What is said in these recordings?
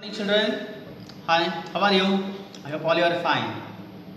Morning children, hi, how are you? I hope all you are fine.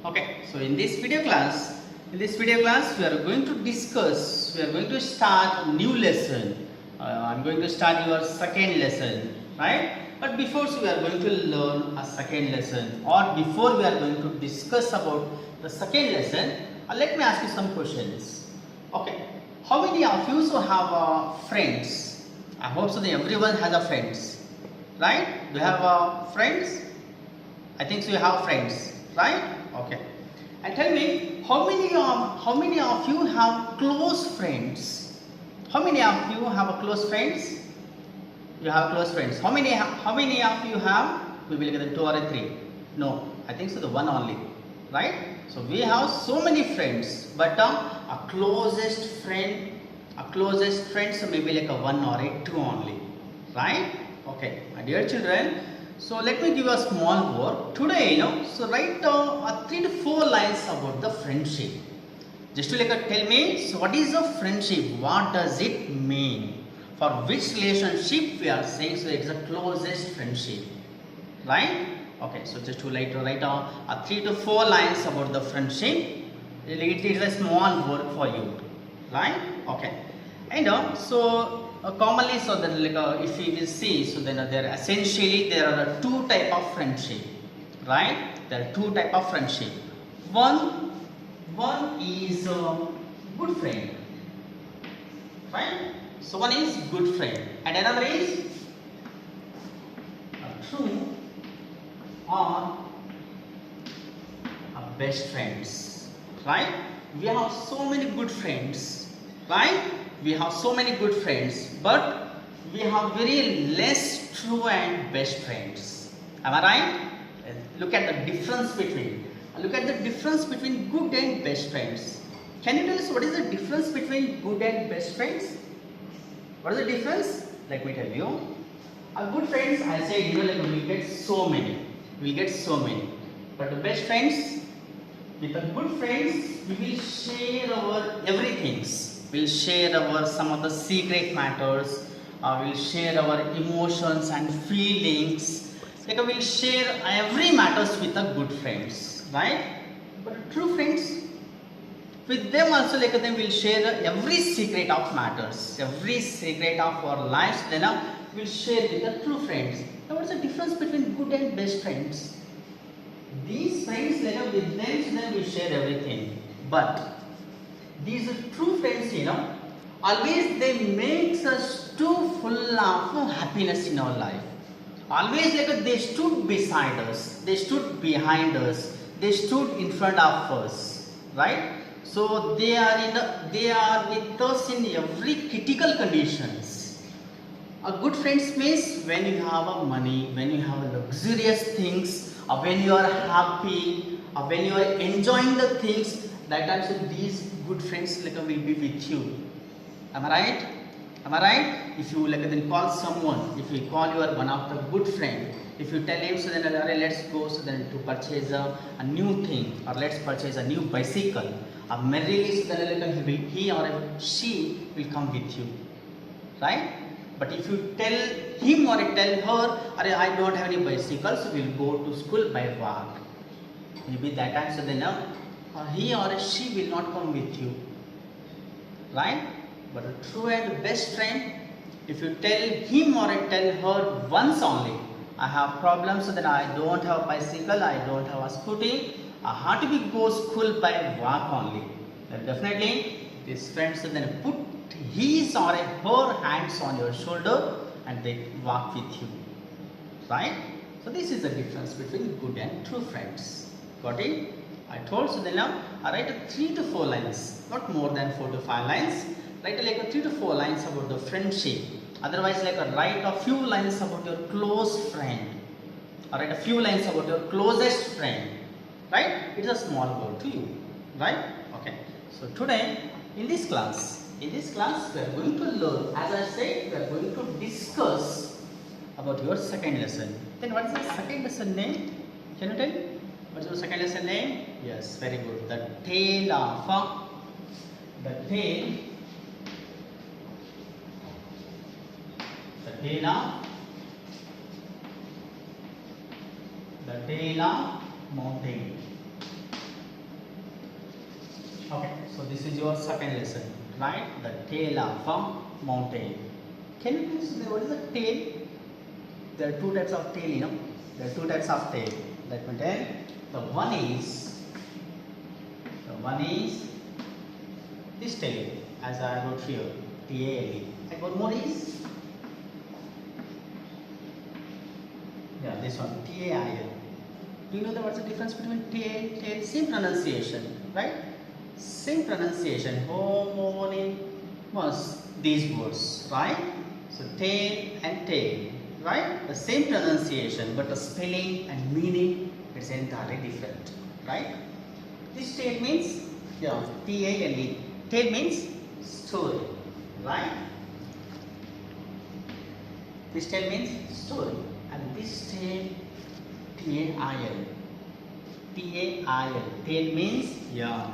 Okay, so in this video class we are going to start a new lesson. I'm going to start your second lesson, right? But before we are going to learn a second lesson, or before we are going to discuss about the second lesson, let me ask you some questions. Okay, how many of you so have friends? I hope so that everyone has a friends. Right? Do you have friends? I think so you have friends, right? Okay. And tell me, how many of you have close friends? How many of you have a close friends? You have close friends. How many of you have? We will get 2 or 3. No, I think so the one only, right? So we have so many friends, but a closest friend, so maybe like a 1 or a 2 only, right? Okay, my dear children, so let me give you a small work today. So write 3 to 4 lines about the friendship. Just to tell me, so what is a friendship? What does it mean? For which relationship we are saying? So it's the closest friendship, right? Okay, so just to write 3 to 4 lines about the friendship. It is a small work for you, right? Okay, and commonly, so then if we will see, so then there are 2 type of friendship, right? There are 2 type of friendship. One is good friend, right? So one is good friend, and another is true or best friends, right? We have so many good friends, right? We have so many good friends, but we have very less true and best friends. Am I right? Look at the difference between good and best friends. Can you tell us what is the difference between good and best friends? What is the difference? Let me tell you. Our good friends, I say, we get so many. But the best friends, with the good friends, we will share our everything. We'll share our some of the secret matters. We'll share our emotions and feelings. We'll share every matters with the good friends, right? But true friends, with them also then we'll share every secret of matters, every secret of our lives. Then we'll share with the true friends. Now, what's the difference between good and best friends? These friends, with them we share everything. But these true friends, always they makes us too full of happiness in our life. Always they stood beside us, they stood behind us, they stood in front of us, right? So they are with us in every critical conditions. A good friends means when you have money, when you have luxurious things, when you are happy, when you are enjoying the things, that time these good friends will be with you. Am I right? Am I right? If you then call someone, if you call your one of the good friend, if you tell him, so then let's go so then to purchase a new thing, or let's purchase a new bicycle, merrily, so then he or she will come with you, right? But if you tell him or tell her, I don't have any bicycle, so we'll go to school by walk. Maybe that time, so then he or she will not come with you, right? But a true and best friend, if you tell him or tell her once only, I have problems, so then I don't have a bicycle, I don't have a scooty, I have to go school by walk only, then definitely these friends then put his or her hands on your shoulder and they walk with you, right? So this is the difference between good and true friends. Got it? I told you then I write 3 to 4 lines, not more than 4 to 5 lines. Write 3 to 4 lines about the friendship. Otherwise, write a few lines about your close friend, or write a few lines about your closest friend, right? It's a small word to you, right? Okay. So today in this class we are going to learn, as I said, we are going to discuss about your second lesson. Then what is the second lesson name? Can you tell? What is your second lesson name? Yes, very good. The tale of The tail of mountain. Okay, so this is your second lesson, right? The tail of a mountain. Can you please say what is the tail? There are two types of tail, you know. There are two types of tail. Let me tell. The one is this tail, as I wrote here, T-A-L-E. And one more is, yeah, this one, T-A-I-L. Do you know what's the difference between tail? Same pronunciation, right? Same pronunciation. Homonymous, these words, right? So tail and tail, right? The same pronunciation, but the spelling and meaning is entirely different, right? This tail means, yeah, T-A-L-E. Tail means story, right? This tail means story, and this tail, T-A-I-L. T-A-I-L. Tail means, yeah,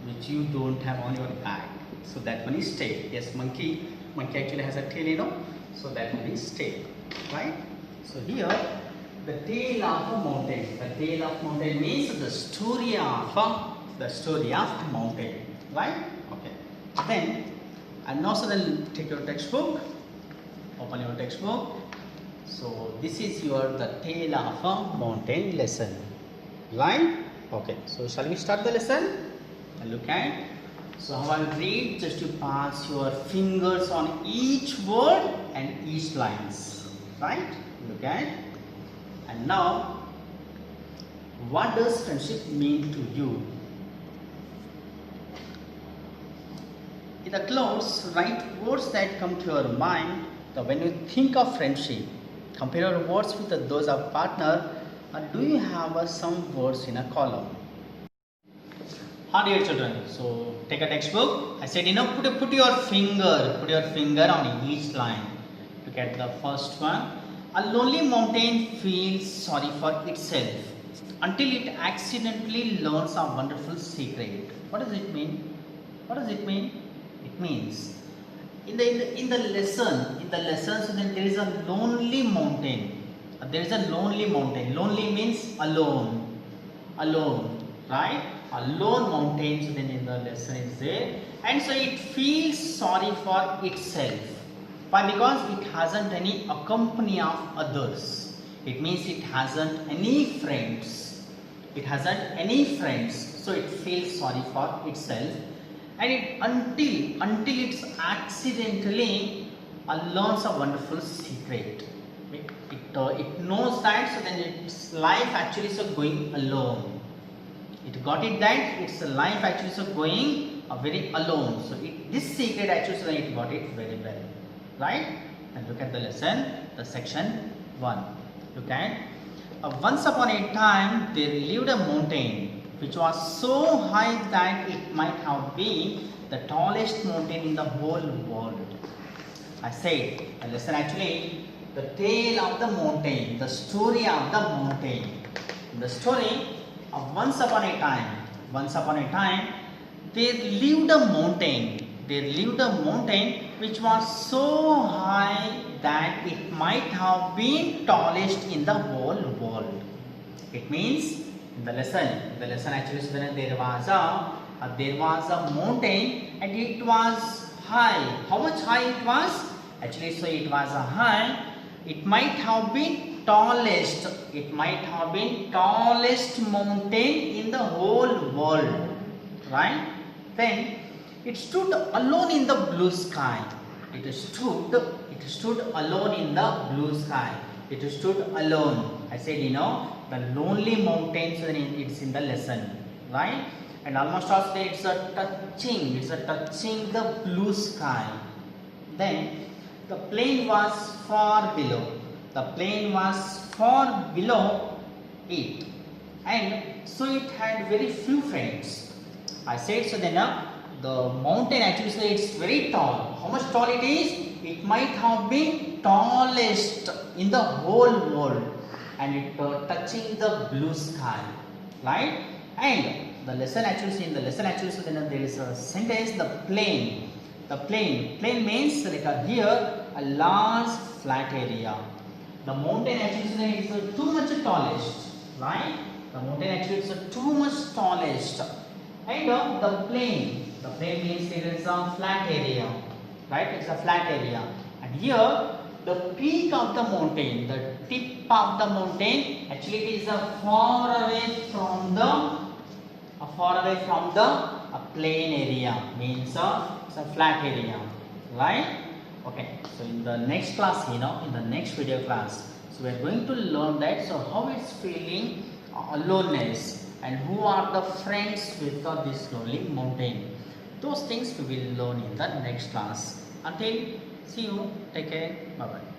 which you don't have on your back. So that one is tail. Yes, monkey actually has a tail, you know. So that one is tail, right? So here, the tail of a mountain. The tail of mountain means the story of mountain, right? Okay. Then, and also then take your textbook. Open your textbook. So this is the tail of a mountain lesson, right? Okay. So shall we start the lesson? Look at. So how I read, just you pass your fingers on each word and each lines, right? Look at. And now, what does friendship mean to you? In the close, write words that come to your mind. So when you think of friendship, compare your words with those of partner, or do you have some words in a column? How dear children, so take a textbook. I said, you know, put your finger on each line. Look at the first one. A lonely mountain feels sorry for itself until it accidentally learns a wonderful secret. What does it mean? What does it mean? It means in the lesson, so then there is a lonely mountain. There is a lonely mountain. Lonely means alone, right? A lone mountain, so then in the lesson is there, and so it feels sorry for itself. Why? Because it hasn't any company of others. It means it hasn't any friends. So it feels sorry for itself, and until it's accidentally learns a wonderful secret. It knows that, so then its life actually is going alone. It got it that its life actually is going very alone. So this secret actually, so it got it very well, right? And look at the lesson, the section 1. Look at. Once upon a time there lived a mountain which was so high that it might have been the tallest mountain in the whole world. I said, the lesson actually, the tale of the mountain, the story of the mountain. The story of once upon a time, there lived a mountain which was so high that it might have been tallest in the whole world. It means in the lesson actually, so there was a mountain and it was high. How much high it was? Actually, so it was a high. It might have been tallest. Mountain in the whole world, right? Then it stood alone in the blue sky. It stood alone in the blue sky. It stood alone. I said, you know, the lonely mountain, so it's in the lesson, right? And almost also it's touching the blue sky. Then the plane was far below. It, and so it had very few friends. I said, so then the mountain actually, so it's very tall. How much tall it is? It might have been tallest in the whole world, and it touching the blue sky, right? And the lesson actually, so then there is a sentence, the plane. Plane means like here a large flat area. The mountain actually is too much tallest, right? The mountain actually is too much tallest. And the plain means it is a flat area, right? It's a flat area. And here the peak of the mountain, the tip of the mountain, actually it is far away from the plain area, means it's a flat area, right? Okay, so in the next class, in the next video class, so we are going to learn that, so how it's feeling aloneness and who are the friends with this lonely mountain. Those things we will learn in the next class. Until see you, take care, bye bye.